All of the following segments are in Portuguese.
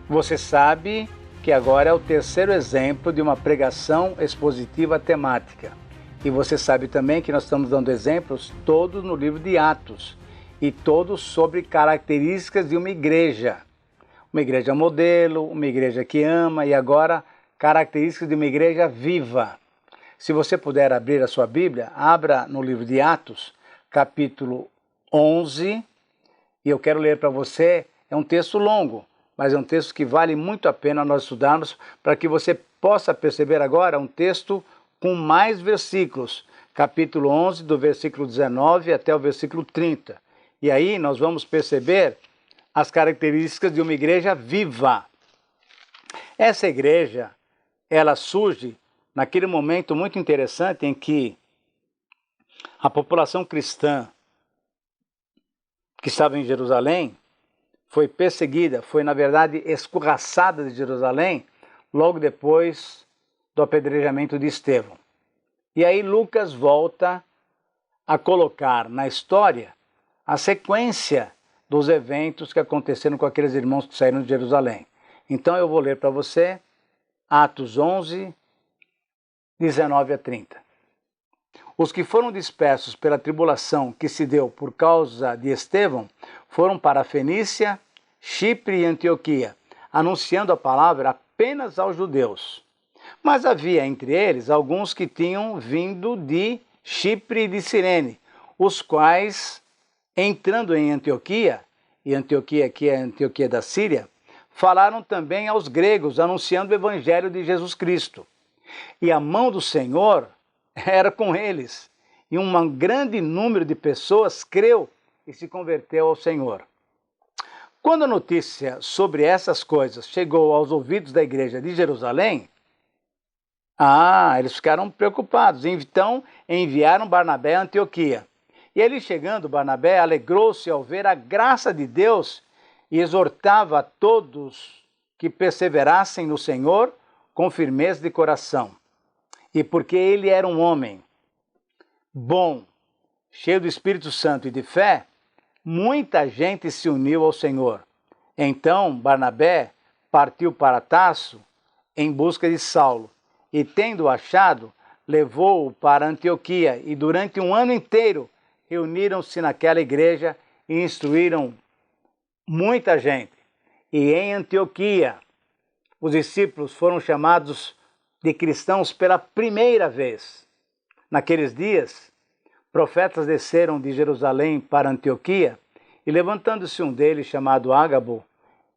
Você sabe que agora é o terceiro exemplo de uma pregação expositiva temática. E você sabe também que nós estamos dando exemplos todos no livro de Atos e todos sobre características de uma igreja modelo, uma igreja que ama e agora características de uma igreja viva. Se você puder abrir a sua Bíblia, abra no livro de Atos, capítulo 11, e eu quero ler para você, é um texto longo, mas é um texto que vale muito a pena nós estudarmos para que você possa perceber agora um texto com mais versículos, capítulo 11, do versículo 19 até o versículo 30. E aí nós vamos perceber as características de uma igreja viva. Essa igreja, ela surge naquele momento muito interessante em que a população cristã que estava em Jerusalém foi perseguida, foi na verdade escorraçada de Jerusalém logo depois do apedrejamento de Estevão. E aí Lucas volta a colocar na história a sequência dos eventos que aconteceram com aqueles irmãos que saíram de Jerusalém. Então eu vou ler para você Atos 11, 19 a 30. Os que foram dispersos pela tribulação que se deu por causa de Estevão foram para a Fenícia, Chipre e Antioquia, anunciando a palavra apenas aos judeus. Mas havia entre eles alguns que tinham vindo de Chipre e de Cirene, os quais, entrando em Antioquia, e Antioquia aqui é a Antioquia da Síria, falaram também aos gregos, anunciando o evangelho de Jesus Cristo. E a mão do Senhor era com eles, e um grande número de pessoas creu e se converteu ao Senhor. Quando a notícia sobre essas coisas chegou aos ouvidos da igreja de Jerusalém, eles ficaram preocupados. Então enviaram Barnabé a Antioquia. E ele chegando, Barnabé alegrou-se ao ver a graça de Deus e exortava a todos que perseverassem no Senhor com firmeza de coração. E porque ele era um homem bom, cheio do Espírito Santo e de fé, muita gente se uniu ao Senhor. Então Barnabé partiu para Tarso em busca de Saulo, e tendo-o achado, levou-o para Antioquia, e durante um ano inteiro reuniram-se naquela igreja e instruíram muita gente. E em Antioquia, os discípulos foram chamados de cristãos pela primeira vez. Naqueles dias, profetas desceram de Jerusalém para Antioquia, e levantando-se um deles, chamado Ágabo,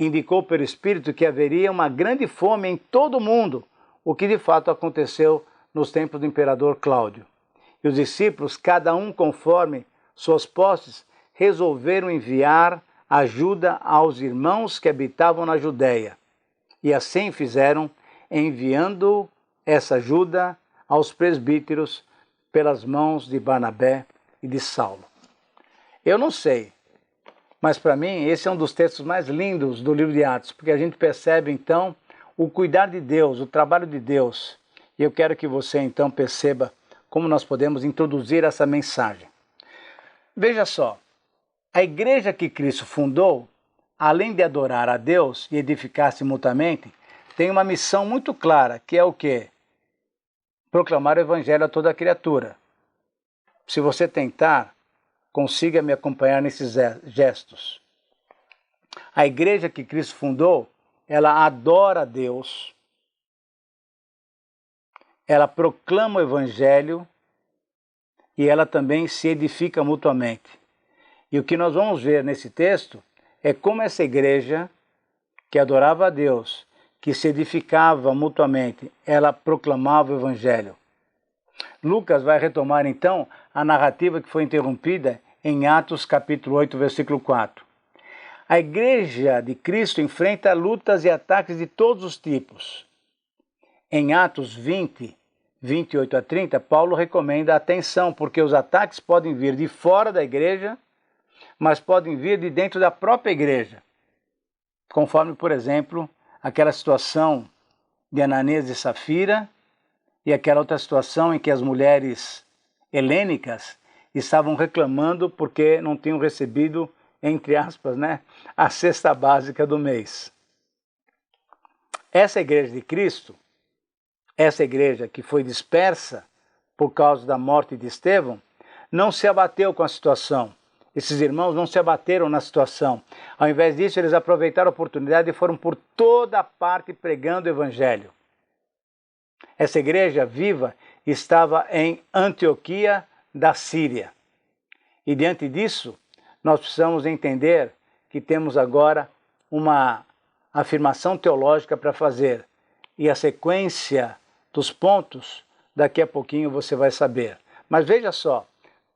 indicou pelo Espírito que haveria uma grande fome em todo o mundo, o que de fato aconteceu nos tempos do imperador Cláudio. E os discípulos, cada um conforme suas posses, resolveram enviar ajuda aos irmãos que habitavam na Judéia. E assim fizeram, enviando essa ajuda aos presbíteros pelas mãos de Barnabé e de Saulo. Eu não sei, mas para mim esse é um dos textos mais lindos do livro de Atos, porque a gente percebe então o cuidar de Deus, o trabalho de Deus. E eu quero que você então perceba como nós podemos introduzir essa mensagem. Veja só, a igreja que Cristo fundou, além de adorar a Deus e edificar-se mutuamente, tem uma missão muito clara, que é o quê? Proclamar o evangelho a toda criatura. Se você tentar, consiga me acompanhar nesses gestos. A igreja que Cristo fundou, ela adora a Deus, ela proclama o evangelho e ela também se edifica mutuamente. E o que nós vamos ver nesse texto é como essa igreja que adorava a Deus, que se edificava mutuamente, ela proclamava o evangelho. Lucas vai retomar então a narrativa que foi interrompida em Atos capítulo 8, versículo 4. A igreja de Cristo enfrenta lutas e ataques de todos os tipos. Em Atos 20, 28 a 30, Paulo recomenda atenção, porque os ataques podem vir de fora da igreja, mas podem vir de dentro da própria igreja. Conforme, por exemplo, aquela situação de Ananias e Safira e aquela outra situação em que as mulheres helênicas estavam reclamando porque não tinham recebido, entre aspas, a cesta básica do mês. Essa igreja de Cristo, essa igreja que foi dispersa por causa da morte de Estevão, não se abateu com a situação. Esses irmãos não se abateram na situação. Ao invés disso, eles aproveitaram a oportunidade e foram por toda parte pregando o evangelho. Essa igreja viva estava em Antioquia da Síria. E diante disso, nós precisamos entender que temos agora uma afirmação teológica para fazer. E a sequência dos pontos, daqui a pouquinho você vai saber. Mas veja só,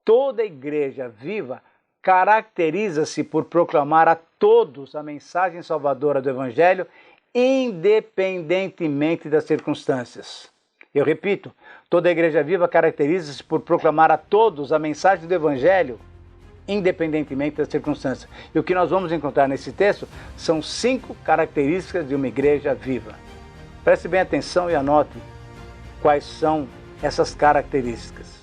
toda igreja viva caracteriza-se por proclamar a todos a mensagem salvadora do Evangelho, independentemente das circunstâncias. Eu repito, toda igreja viva caracteriza-se por proclamar a todos a mensagem do Evangelho, independentemente das circunstâncias. E o que nós vamos encontrar nesse texto são 5 características de uma igreja viva. Preste bem atenção e anote quais são essas características.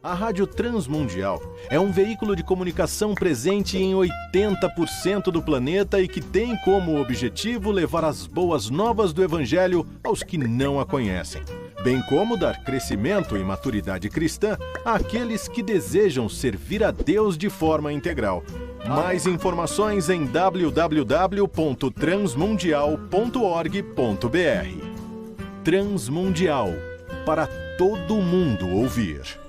A Rádio Transmundial é um veículo de comunicação presente em 80% do planeta e que tem como objetivo levar as boas novas do Evangelho aos que não a conhecem, bem como dar crescimento e maturidade cristã àqueles que desejam servir a Deus de forma integral. Mais informações em www.transmundial.org.br. Transmundial, para todo mundo ouvir.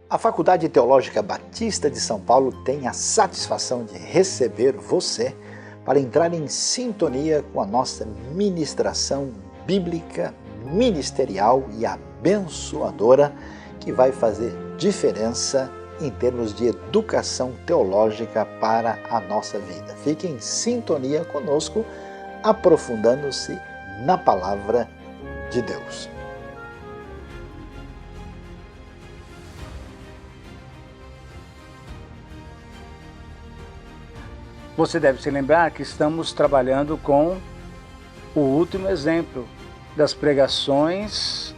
A Faculdade Teológica Batista de São Paulo tem a satisfação de receber você para entrar em sintonia com a nossa ministração bíblica, ministerial e abençoadora, que vai fazer diferença em termos de educação teológica para a nossa vida. Fique em sintonia conosco, aprofundando-se na palavra de Deus. Você deve se lembrar que estamos trabalhando com o último exemplo das pregações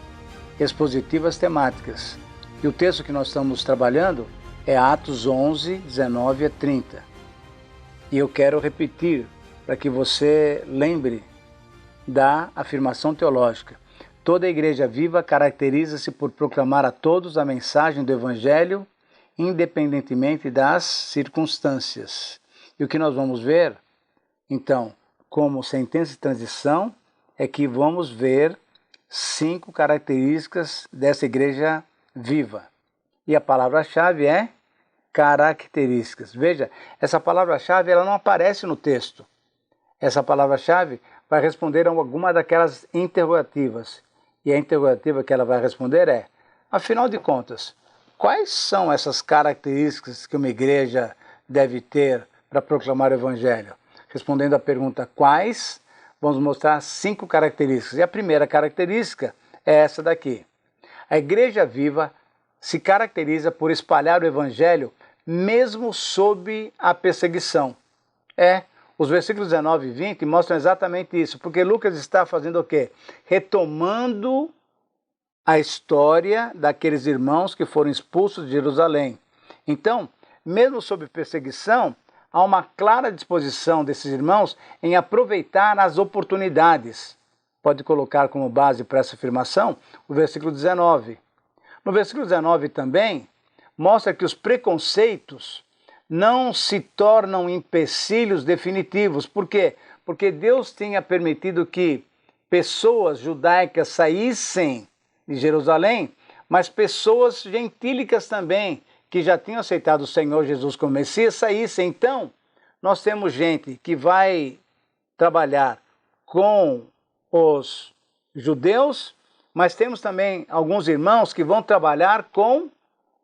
expositivas temáticas. E o texto que nós estamos trabalhando é Atos 11, 19 a 30. E eu quero repetir para que você lembre da afirmação teológica. Toda igreja viva caracteriza-se por proclamar a todos a mensagem do Evangelho, independentemente das circunstâncias. E o que nós vamos ver, então, como sentença de transição, é que vamos ver 5 características dessa igreja viva. E a palavra-chave é características. Veja, essa palavra-chave ela não aparece no texto. Essa palavra-chave vai responder a alguma daquelas interrogativas. E a interrogativa que ela vai responder é, afinal de contas, quais são essas características que uma igreja deve ter para proclamar o Evangelho? Respondendo à pergunta quais, vamos mostrar 5 características. E a primeira característica é essa daqui. A igreja viva se caracteriza por espalhar o Evangelho mesmo sob a perseguição. Os versículos 19 e 20 mostram exatamente isso, porque Lucas está fazendo o quê? Retomando a história daqueles irmãos que foram expulsos de Jerusalém. Então, mesmo sob perseguição, há uma clara disposição desses irmãos em aproveitar as oportunidades. Pode colocar como base para essa afirmação o versículo 19. No versículo 19 também, mostra que os preconceitos não se tornam empecilhos definitivos. Por quê? Porque Deus tinha permitido que pessoas judaicas saíssem de Jerusalém, mas pessoas gentílicas também, que já tinham aceitado o Senhor Jesus como Messias, saíssem. Então, nós temos gente que vai trabalhar com os judeus, mas temos também alguns irmãos que vão trabalhar com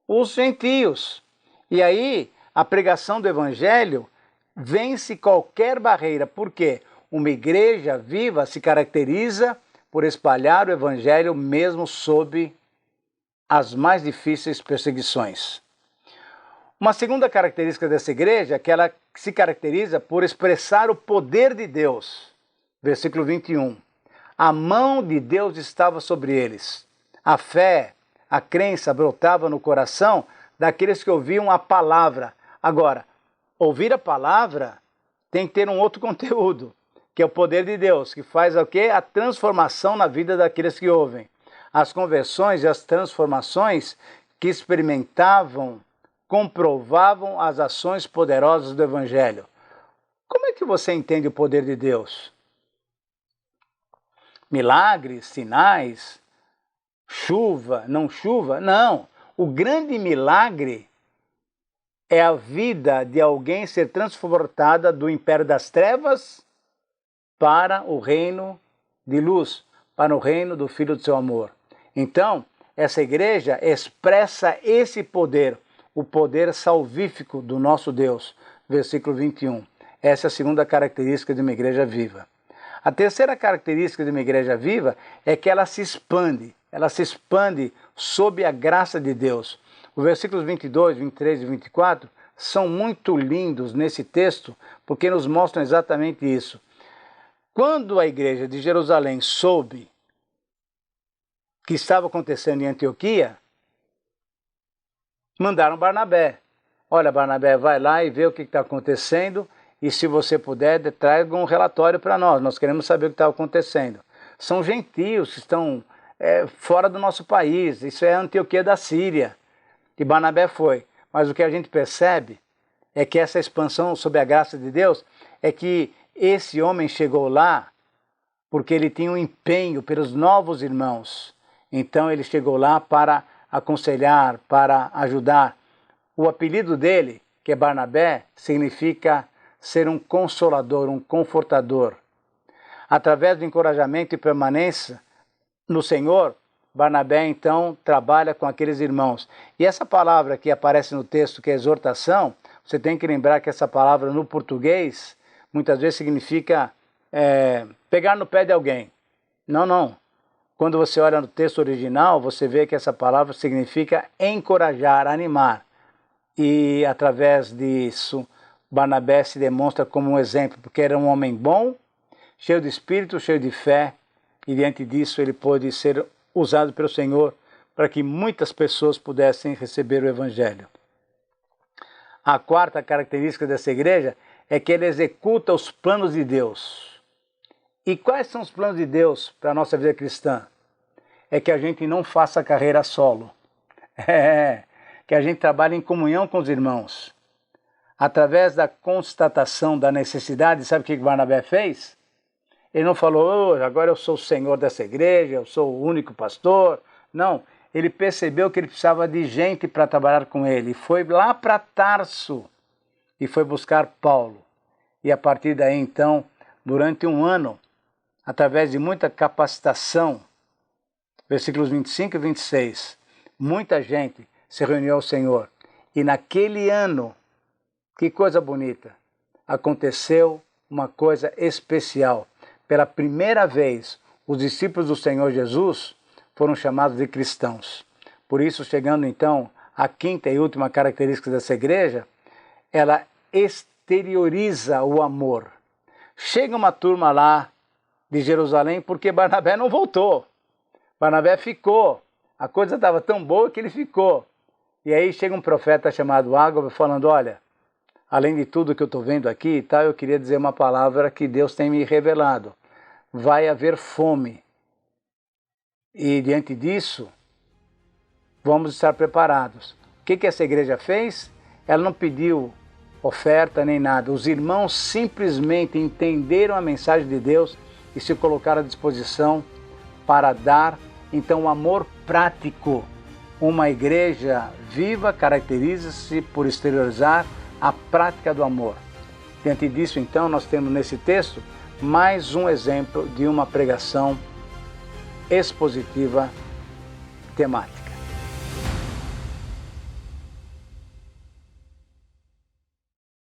os gentios. E aí, a pregação do Evangelho vence qualquer barreira. Por quê? Uma igreja viva se caracteriza por espalhar o Evangelho mesmo sob as mais difíceis perseguições. Uma segunda característica dessa igreja é que ela se caracteriza por expressar o poder de Deus. Versículo 21. A mão de Deus estava sobre eles. A fé, a crença brotava no coração daqueles que ouviam a palavra. Agora, ouvir a palavra tem que ter um outro conteúdo, que é o poder de Deus, que faz o quê? A transformação na vida daqueles que ouvem. As conversões e as transformações que experimentavam, comprovavam as ações poderosas do Evangelho. Como é que você entende o poder de Deus? Milagres, sinais, chuva, não chuva? Não. O grande milagre é a vida de alguém ser transportada do império das trevas para o reino de luz, para o reino do Filho do seu amor. Então, essa igreja expressa esse poder, o poder salvífico do nosso Deus. Versículo 21. Essa é a segunda característica de uma igreja viva. A terceira característica de uma igreja viva é que ela se expande sob a graça de Deus. Os versículos 22, 23 e 24 são muito lindos nesse texto, porque nos mostram exatamente isso. Quando a igreja de Jerusalém soube que estava acontecendo em Antioquia, mandaram Barnabé. Olha, Barnabé, vai lá e vê o que está acontecendo, e se você puder, traga um relatório para nós queremos saber o que está acontecendo. São gentios que estão fora do nosso país, isso é a Antioquia da Síria, e Barnabé foi. Mas o que a gente percebe é que essa expansão sob a graça de Deus é que esse homem chegou lá porque ele tinha um empenho pelos novos irmãos. Então ele chegou lá para aconselhar, para ajudar. O apelido dele, que é Barnabé, significa ser um consolador, um confortador. Através do encorajamento e permanência no Senhor, Barnabé então trabalha com aqueles irmãos. E essa palavra que aparece no texto, que é exortação, você tem que lembrar que essa palavra no português muitas vezes significa pegar no pé de alguém. Não. Quando você olha no texto original, você vê que essa palavra significa encorajar, animar. E através disso, Barnabé se demonstra como um exemplo, porque era um homem bom, cheio de espírito, cheio de fé, e diante disso ele pôde ser usado pelo Senhor para que muitas pessoas pudessem receber o Evangelho. A quarta característica dessa igreja é que ele executa os planos de Deus. E quais são os planos de Deus para a nossa vida cristã? É que a gente não faça carreira solo. Que a gente trabalhe em comunhão com os irmãos. Através da constatação da necessidade, sabe o que Barnabé fez? Ele não falou, agora eu sou o senhor dessa igreja, eu sou o único pastor. Não, ele percebeu que ele precisava de gente para trabalhar com ele. Foi lá para Tarso e foi buscar Paulo. E a partir daí, então, durante um ano, através de muita capacitação, versículos 25 e 26, muita gente se reuniu ao Senhor. E naquele ano, que coisa bonita, aconteceu uma coisa especial. Pela primeira vez, os discípulos do Senhor Jesus foram chamados de cristãos. Por isso, chegando então à quinta e última característica dessa igreja, ela exterioriza o amor. Chega uma turma lá de Jerusalém porque Barnabé não voltou. Barnabé ficou. A coisa estava tão boa que ele ficou. E aí chega um profeta chamado Ágabo falando, olha, além de tudo que eu estou vendo aqui e tal, eu queria dizer uma palavra que Deus tem me revelado. Vai haver fome. E diante disso, vamos estar preparados. O que essa igreja fez? Ela não pediu oferta nem nada. Os irmãos simplesmente entenderam a mensagem de Deus e se colocaram à disposição para dar, então, um amor prático. Uma igreja viva caracteriza-se por exteriorizar a prática do amor. Diante disso, então, nós temos nesse texto mais um exemplo de uma pregação expositiva temática.